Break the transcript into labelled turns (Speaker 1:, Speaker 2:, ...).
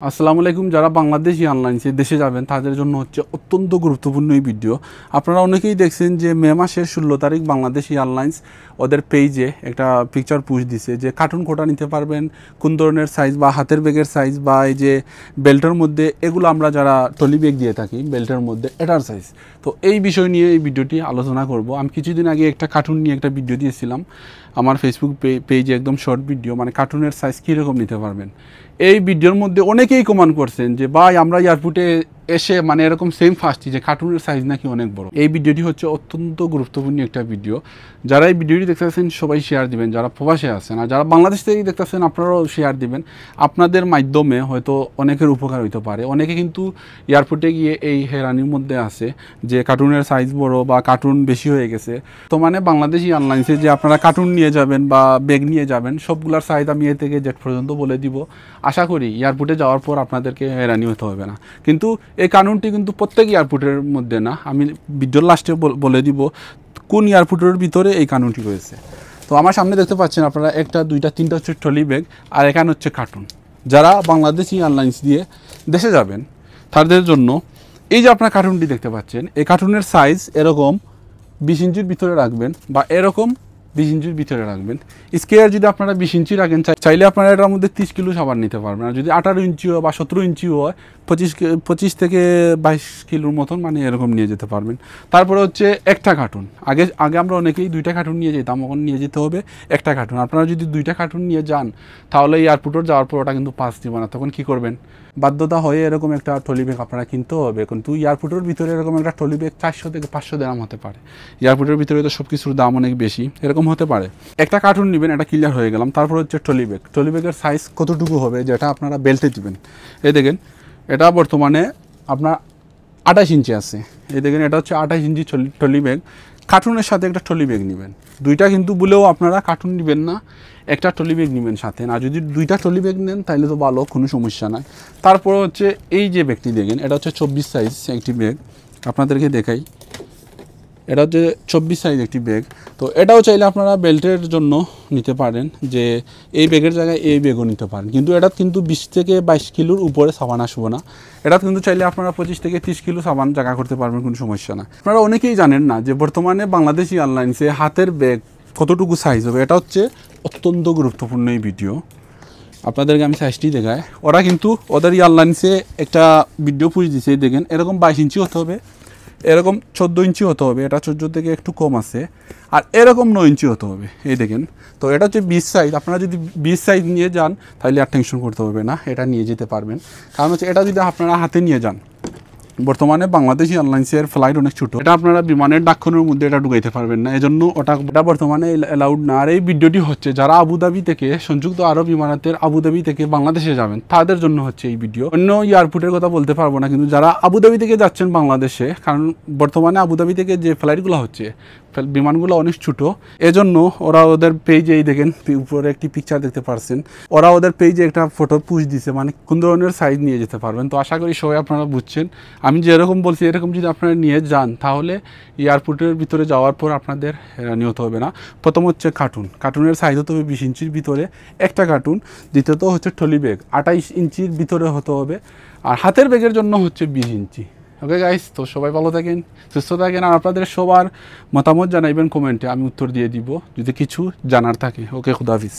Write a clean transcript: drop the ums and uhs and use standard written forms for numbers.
Speaker 1: আসসালামু আলাইকুম। যারা বাংলাদেশি এয়ারলাইন্সে দেশে যাবেন তাদের জন্য হচ্ছে অত্যন্ত গুরুত্বপূর্ণ এই ভিডিও। আপনারা অনেকেই দেখছেন যে মে মাসের 16 তারিখ বাংলাদেশি এয়ারলাইন্স ওদের পেজে একটা পিকচার পুশ দিছে যে কার্টুন কোটা নিতে পারবেন, কোন ধরনের সাইজ বা হাতের ব্যাগের সাইজ বা এই যে বেল্টের মধ্যে, এগুলো আমরা যারা ট্রলি ব্যাগ দিয়ে থাকি বেল্টের মধ্যে এটার সাইজ। তো এই বিষয় নিয়ে এই ভিডিওটি আলোচনা করব। আমি কিছুদিন আগে একটা কার্টুন নিয়ে একটা ভিডিও দিয়েছিলাম আমার ফেসবুক পেজে, একদম শর্ট ভিডিও, মানে কার্টুনের সাইজ কীরকম নিতে পারবেন। এই ভিডিওর মধ্যে অনেকেই কমেন্ট করছেন যে ভাই আমরা এয়ারপোর্টে এসে মানে এরকম সেম ফার্স্টই যে কার্টুনের সাইজ নাকি অনেক বড়। এই ভিডিওটি হচ্ছে অত্যন্ত গুরুত্বপূর্ণ একটা ভিডিও। যারা এই ভিডিওটি দেখতেছেন সবাই শেয়ার দিবেন, যারা প্রবাসে আছেন, আর যারা বাংলাদেশ থেকেই দেখতেছেন আপনারাও শেয়ার দিবেন। আপনাদের মাধ্যমে হয়তো অনেকের উপকার হইতে পারে। অনেকে কিন্তু এয়ারপোর্টে গিয়ে এই হেরানির মধ্যে আছে যে কার্টুনের সাইজ বড় বা কার্টুন বেশি হয়ে গেছে। তো মানে বাংলাদেশ এয়ারলাইন্সে যে আপনারা কার্টুন নিয়ে যাবেন বা ব্যাগ নিয়ে যাবেন, সবগুলোর সাইজ আমি এ থেকে জেড পর্যন্ত বলে দিব। আশা করি এয়ারপোর্টে যাওয়ার পর আপনাদেরকে হেরানি হতে হবে না। কিন্তু এই কানুনটি কিন্তু প্রত্যেক এয়ারপোর্টের মধ্যে না, আমি ভিডিওর লাস্টে বলে দিব কোন এয়ারপোর্টের ভিতরে এই কানুনটি রয়েছে। তো আমার সামনে দেখতে পাচ্ছেন আপনারা একটা, দুইটা, তিনটা হচ্ছে ট্রলি ব্যাগ, আর এখানে হচ্ছে কার্টুন। যারা বাংলাদেশি এয়ারলাইন্স দিয়ে দেশে যাবেন তাদের জন্য এই যে আপনার কার্টুনটি দেখতে পাচ্ছেন, এই কার্টুনের সাইজ এরকম 20 ইঞ্চির ভিতরে রাখবেন বা এরকম 20 ইঞ্চির ভিতরে রাখবেন। স্কেয়ার যদি আপনারা 20 ইঞ্চি রাখেন, চাইলে আপনারা এটার মধ্যে 30 কিলো সাবান নিতে পারবেন। আর যদি 18 ইঞ্চি হয় বা 17 ইঞ্চিও হয়, 25 থেকে 22 কিলোর মতন মানে এরকম নিয়ে যেতে পারবেন। তারপরে হচ্ছে একটা কার্টুন। আগে আমরা অনেকেই 2টা কার্টুন নিয়ে যেতাম, এখন নিয়ে যেতে হবে একটা কার্টুন। আপনারা যদি 2টা কার্টুন নিয়ে যান তাহলে এয়ারপোর্টে যাওয়ার পর ওটা কিন্তু পাস দিব না, তখন কী করবেন? বাধ্যতা হয়ে এরকম একটা ট্রলি ব্যাগ আপনারা কিনতে হবে। কিন্তু এয়ারপোর্টের ভিতরে এরকম একটা ট্রলি ব্যাগ 400 থেকে 500 দাম হতে পারে। এয়ারপোর্টের ভিতরে তো সব কিছুর দাম অনেক বেশি, এরকম হতে পারে। একটা কার্টুন নেবেন, এটা ক্লিয়ার হয়ে গেলাম। তারপর হচ্ছে ট্রলি ব্যাগ। ট্রলি ব্যাগের সাইজ কতটুকু হবে যেটা আপনারা বেল্টে দিবেন। এই দেখেন, এটা বর্তমানে আপনার 28 ইঞ্চি আছে। এই দেখেন, এটা হচ্ছে 28 ইঞ্চি ট্রলি ব্যাগ। কার্টুনের সাথে একটা ট্রলি ব্যাগ নেবেন। 2টা কিন্তু বলেও আপনারা কার্টুন নেবেন না, একটা ট্রলি ব্যাগ নেবেন সাথে। না, যদি 2টা ট্রলি ব্যাগ নেন তাহলে তো ভালো, কোনো সমস্যা নাই। তারপর হচ্ছে এই যে ব্যাগটি দেখেন, এটা হচ্ছে 24 সাইজ একটি ব্যাগ, আপনাদেরকে দেখাই। এটা হচ্ছে 24 সাইজ একটি ব্যাগ। তো এটাও চাইলে আপনারা বেল্টের জন্য নিতে পারেন, যে এই ব্যাগের জায়গায় এই ব্যাগও নিতে পারেন। কিন্তু এটা কিন্তু 20 থেকে 22 কিলোর উপরে সাবান আসবো না। এটা কিন্তু চাইলে আপনারা 25 থেকে 30 কিলো সাবান জায়গা করতে পারবেন, কোনো সমস্যা না। আপনারা অনেকেই জানেন না যে বর্তমানে বাংলাদেশি এয়ারলাইন্সে হাতের ব্যাগ কতটুকু সাইজ হবে। এটা হচ্ছে অত্যন্ত গুরুত্বপূর্ণ এই ভিডিও। আপনাদেরকে আমি সাইজটি দেখাই। ওরা কিন্তু ওদের এয়ারলাইন্সে একটা ভিডিও পুষ দিছে, দেখেন এরকম 22 ইঞ্চি হতে হবে, এরকম 14 ইঞ্চি হতে হবে, এটা 14 থেকে একটু কম আছে, আর এরকম 9 ইঞ্চি হতে হবে। এই দেখেন, তো এটা হচ্ছে 20 সাইজ। আপনারা যদি 20 সাইজ নিয়ে যান তাহলে আর টেনশন করতে হবে না, এটা নিয়ে যেতে পারবেন। কারণ হচ্ছে এটা যদি আপনারা হাতে নিয়ে যান, বর্তমানে বাংলাদেশ এয়ারলাইন্সের ফ্লাইট অনেক ছোটো, এটা আপনারা বিমানের ডাকখানের মধ্যে এটা ঢুকাইতে পারবেন না, এজন্য ওটা বর্তমানে অ্যালাউড না। আর এই ভিডিওটি হচ্ছে যারা আবুধাবি থেকে, সংযুক্ত আরব ইমারাতের আবুধাবি থেকে বাংলাদেশে যাবেন তাদের জন্য হচ্ছে এই ভিডিও। অন্য এয়ারপোর্টের কথা বলতে পারবো না, কিন্তু যারা আবুধাবি থেকে যাচ্ছেন বাংলাদেশে, কারণ বর্তমানে আবুধাবি থেকে যে ফ্লাইটগুলো হচ্ছে, বিমানগুলো অনেক ছোটো, এজন্য ওরা ওদের পেজে, এই দেখেন উপরে একটি পিকচার দেখতে পারছেন, ওরা ওদের পেজে একটা ফটো পুশ দিছে, মানে কোন ধরনের সাইজ নিয়ে যেতে পারবেন। তো আশা করি সবাই আপনারা বুঝছেন। আমি যেরকম বলছি এরকম যদি আপনারা নিয়ে যান তাহলে এয়ারপোর্টের ভিতরে যাওয়ার পর আপনাদের নিহত হবে না। প্রথম হচ্ছে কার্টুনের সাইজ হতে হবে 20 ইঞ্চির ভিতরে একটা কার্টুন। দ্বিতীয়ত হচ্ছে ট্রলি ব্যাগ 28 ইঞ্চির ভিতরে হতে হবে, আর হাতের ব্যাগের জন্য হচ্ছে 20 ইঞ্চি। ওকে গাইস, তো সবাই ভালো থাকেন, সুস্থ থাকেন, আর আপনাদের সবার মতামত জানাইবেন কমেন্টে, আমি উত্তর দিয়ে দিব যদি কিছু জানার থাকে। ওকে, খুদাহাফিজ।